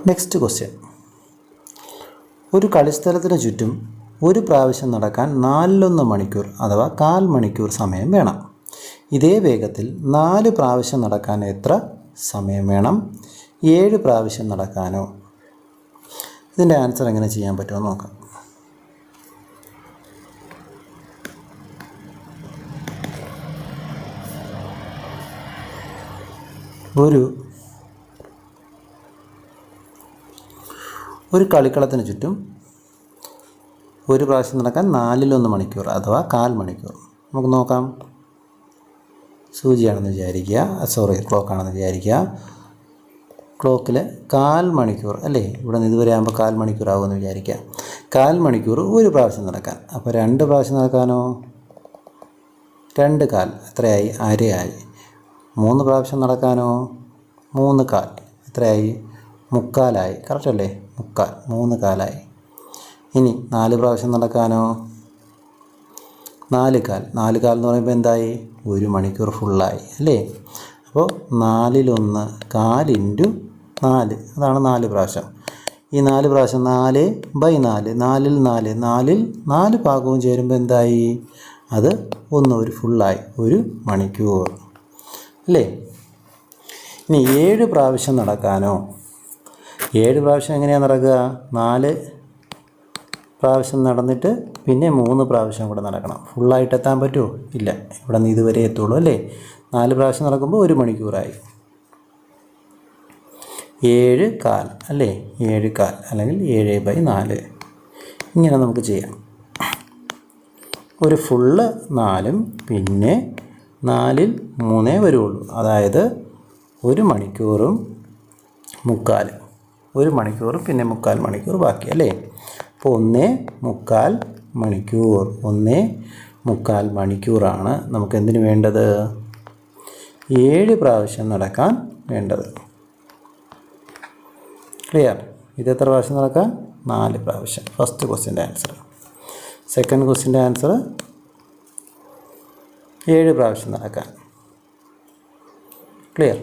Next question. ഒരു കളിസ്ഥലത്തിന് ചുറ്റും ഒരു പ്രാവശ്യം നടക്കാൻ 4/1 മണിക്കൂർ അഥവാ 1/4 മണിക്കൂർ സമയം വേണം. ഇതേ വേഗത്തിൽ 4 പ്രാവശ്യം നടക്കാൻ എത്ര സമയം വേണം? 7 പ്രാവശ്യം നടക്കാനോ? ഇതിൻ്റെ ആൻസർ എങ്ങനെ ചെയ്യാൻ പറ്റുമോ നോക്കാം. ഒരു കളിക്കളത്തിന് ചുറ്റും ഒരു പ്രാവശ്യം നടക്കാൻ 4/1 മണിക്കൂർ അഥവാ 1/4 മണിക്കൂർ. നമുക്ക് നോക്കാം. സൂചിയാണെന്ന് വിചാരിക്കുക, ക്ലോക്കാണെന്ന് വിചാരിക്കുക. ക്ലോക്കിൽ 1/4 മണിക്കൂർ അല്ലേ, ഇവിടെ നിന്ന് ഇതുവരെ ആകുമ്പോൾ 1/4 മണിക്കൂർ ആകുമെന്ന് വിചാരിക്കുക. 1/4 മണിക്കൂർ ഒരു പ്രാവശ്യം നടക്കാൻ. അപ്പോൾ 2 പ്രാവശ്യം നടക്കാനോ? 2/4 എത്രയായി? അരയായി. 3 പ്രാവശ്യം നടക്കാനോ? 3/4 എത്രയായി? 3/4 കറക്റ്റ് അല്ലേ? 3/4. ഇനി 4 പ്രാവശ്യം നടക്കാനോ? 4/4 എന്ന് പറയുമ്പോൾ എന്തായി? 1 മണിക്കൂർ ഫുള്ളായി അല്ലേ? അപ്പോൾ 4/1 1/4 × 4 അതാണ് 4 പ്രാവശ്യം. ഈ 4 പ്രാവശ്യം 4/4 4 4 ഭാഗവും ചേരുമ്പോൾ എന്തായി? അത് ഒരു ഫുള്ളായി 1 മണിക്കൂർ അല്ലേ? ഇനി 7 പ്രാവശ്യം നടക്കാനോ? 7 പ്രാവശ്യം എങ്ങനെയാണ് നടക്കുക? 4 പ്രാവശ്യം നടന്നിട്ട് പിന്നെ 3 പ്രാവശ്യം കൂടെ നടക്കണം. ഫുള്ളായിട്ട് എത്താൻ പറ്റുമോ? ഇല്ല, ഇവിടെ നിന്ന് ഇതുവരെ എത്തുള്ളൂ അല്ലേ? 4 പ്രാവശ്യം നടക്കുമ്പോൾ 1 മണിക്കൂറായി. 7/4 അല്ലേ? 7/4 അല്ലെങ്കിൽ 7/4 ഇങ്ങനെ നമുക്ക് ചെയ്യാം. ഒരു ഫുള്ള് 4 പിന്നെ 4/3 വരുള്ളൂ. അതായത് 1 മണിക്കൂറും 3/4. 1 മണിക്കൂറും പിന്നെ 3/4 മണിക്കൂർ ബാക്കി അല്ലേ? അപ്പോൾ 1/4 മണിക്കൂർ. 1/4 മണിക്കൂറാണ് നമുക്ക് എന്തിനു വേണ്ടത്? 7 പ്രാവശ്യം നടക്കാൻ വേണ്ടത്. ക്ലിയർ? ഇത് എത്ര പ്രാവശ്യം നടക്കാൻ? 4 പ്രാവശ്യം. ഫസ്റ്റ് ക്വസ്റ്റ്യൻ്റെ ആൻസർ. സെക്കൻഡ് ക്വസ്റ്റ്യൻ്റെ ആൻസർ 7 പ്രാവശ്യം നടക്കാൻ. ക്ലിയർ?